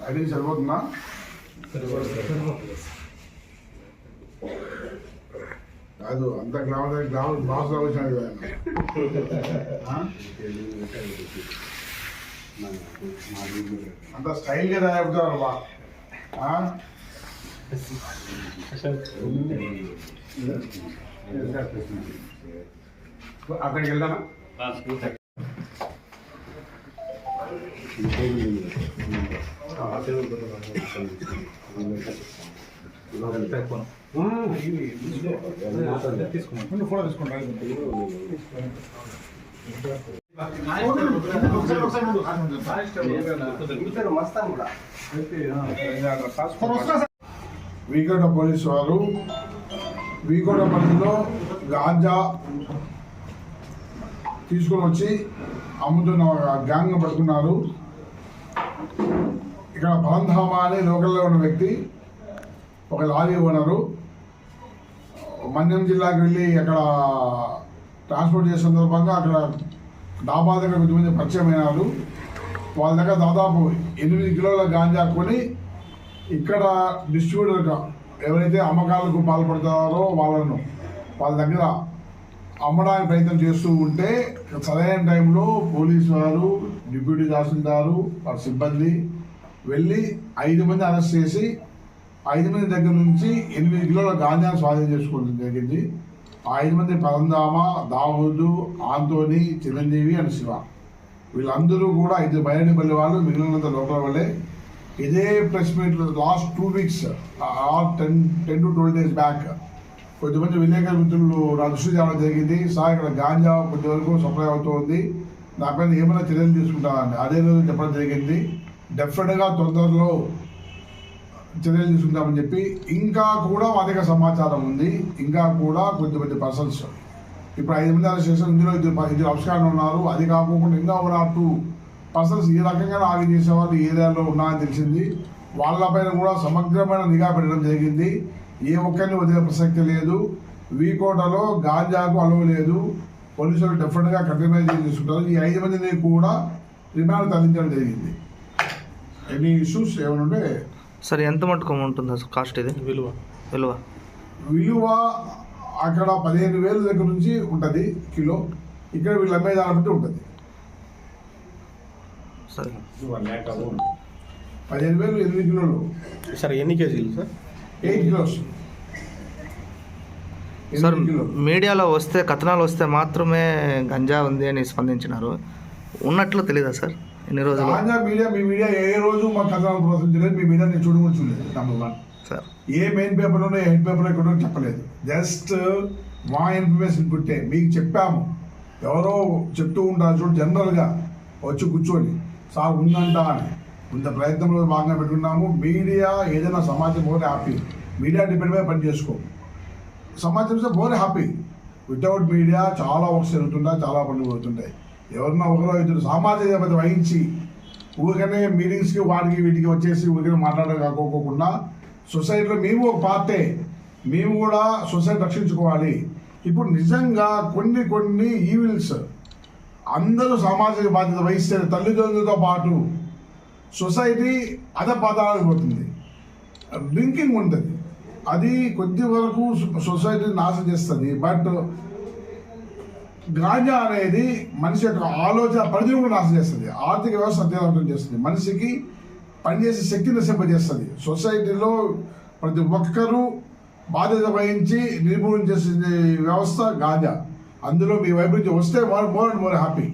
ID సరిపోతుందా? కాదు, అంత గ్రామ బాసులో వచ్చినాడు అంత స్టైల్గా తయారుతారు బా. అక్కడికి వెళ్దామా? ఫోటో తీసుకుంటా. వీకోట పోలీసు వారు వీకోట పరిధిలో గాంజా తీసుకొని వచ్చి అమ్ముతున్న గ్యాంగ్ పట్టుకున్నారు. ఇక్కడ పరంధామా అనే లోకల్లో ఉన్న వ్యక్తి, ఒక లారీ ఓనరు, మన్యం జిల్లాకి వెళ్ళి అక్కడ ట్రాన్స్పోర్ట్ చేసే సందర్భంగా అక్కడ డాబా దగ్గర కొంతమంది పరిచయం అయినారు. వాళ్ళ దగ్గర దాదాపు 8 కిలోల గాంజా కొని ఇక్కడ డిస్ట్రిబ్యూటర్గా ఎవరైతే అమ్మకాలకు పాల్పడతారో వాళ్ళ దగ్గర అమ్మడానికి ప్రయత్నం చేస్తూ ఉంటే సరైన టైంలో పోలీసు వారు, డిప్యూటీ తహసీల్దారు, వారి సిబ్బంది వెళ్ళి 5 మంది అరెస్ట్ చేసి 5 మంది దగ్గర నుంచి 8 కిలోల గాంజాను స్వాధీనం చేసుకోవడం జరిగింది. 5 మంది పరంధామ, దావూదు, ఆంటోనీ, చిరంజీవి అండ్ శివ. వీళ్ళందరూ కూడా 5 బయలుపల్లి వాళ్ళు, మిగిలినంత లోకల్ వాళ్ళే. ఇదే press meet last 2 weeks 10 to 12 days back కొంతమంది విలేకరుల మిత్రులు నా దృష్టి తేవడం జరిగింది. సార్ ఇక్కడ గాంజా కొంతవరకు సప్లై అవుతుంది, దానిపైన ఏమైనా చర్యలు తీసుకుంటామని అదే రోజు చెప్పడం జరిగింది. డెఫినెట్గా తొందరలో చర్యలు తీసుకుంటామని చెప్పి, ఇంకా కూడా మా దగ్గర సమాచారం ఉంది. ఇంకా కూడా కొంతమంది పర్సన్స్ ఇప్పుడు 5 మంది అరెస్ట్ చేశారు. ఇందులో ఇద్దరు అప్స్కాండ్ ఉన్నారు. అది కాకుండా ఇంకా 1 or 2 పర్సన్స్ ఈ రకంగా ఆగి చేసేవాళ్ళు ఈ ఏరియాలో ఉన్నారని తెలిసింది. వాళ్ళపైన కూడా సమగ్రమైన నిఘా పెట్టడం జరిగింది. ఏ ఒక్కరిని వదిలే ప్రసక్తి లేదు. వీకోటలో గాంజాకు అలవ లేదు. పోలీసులు డెఫినెట్గా కంటిన్యూస్ తీసుకుంటారు. ఈ 5 మందిని కూడా రిమాండ్ తరలించడం జరిగింది. ఎనీ ఇష్యూస్ ఏమైనా ఉంటే సరే, ఎంత మటుకు ఉంటుంది అసలు కాస్ట్? ఇది విలువ అక్కడ 15,000 దగ్గర నుంచి ఉంటుంది కిలో. ఇక్కడ వీళ్ళు అమ్మే దాన్ని బట్టి ఉంటుంది. సరే, 15,000 8 కిలోలు. సార్ ఎన్ని కేజీలు సార్? 8 కిలోస్. సార్, మీడియాలో వస్తే కథనాలు వస్తే మాత్రమే గంజా ఉంది అని స్పందించినారు. ఉన్నట్లు తెలీదా సార్ ఎన్ని రోజులు? గాంజా మీడియా, మీ మీడియా ఏ రోజు మా కథనాలు ప్రదర్శించలేదు. మీ మీడియా నేను చూడలేదు. నెంబర్ 1 సార్, ఏ మెయిన్ పేపర్లోనే హెడ్ పేపర్లో ఎక్కడో చెప్పలేదు. జస్ట్ మా ఇన్ఫర్మేషన్ పుట్టే మీకు చెప్పాము. ఎవరో చెప్తూ ఉంటారు చూడు, జనరల్గా వచ్చి కూర్చొని సార్ ఉందంట అని. ఇంత ప్రయత్నంలో భాగంగా పెట్టుకున్నాము. మీడియా ఏదైనా సమాచారం పోతే హ్యాపీ. మీడియా డిపెండ్ మీద పని చేసుకో. సమాచారం ఇస్తే బోర్ హ్యాపీ. వితౌట్ మీడియా చాలా వర్క్స్ జరుగుతుంటాయి, చాలా పనులు జరుగుతుంటాయి. ఎవరన్నా ఒకరో ఇద్దరు సామాజిక బాధ్యత వహించి ఊరికనే మీటింగ్స్కి వాటికి వీటికి వచ్చేసి ఊరికనే మాట్లాడడం కాకోకుండా సొసైటీలో మేము ఒక పార్టే, మేము కూడా సొసైటీ రక్షించుకోవాలి. ఇప్పుడు నిజంగా కొన్ని ఈవిల్స్ అందరూ సామాజిక బాధ్యత వహిస్తే తల్లిదండ్రులతో పాటు సొసైటీ అధపాతాళానికి పోతుంది. డ్రింకింగ్ ఉంటుంది, అది కొద్ది వరకు సొసైటీని నాశనం చేస్తుంది. బట్ గాంజా అనేది మనిషి యొక్క ఆలోచన పరిధిని కూడా నాశనం చేస్తుంది. ఆర్థిక వ్యవస్థ అత్యవసరం చేస్తుంది. మనిషికి పనిచేసే శక్తిని నశింపజేస్తుంది. సొసైటీలో ప్రతి ఒక్కరూ బాధ్యత వహించి నిర్మూలన చేసే వ్యవస్థ గాంజా. అందులో మీ వైపు నుంచి వస్తే మోర్ అండ్ మోర్ హ్యాపీ.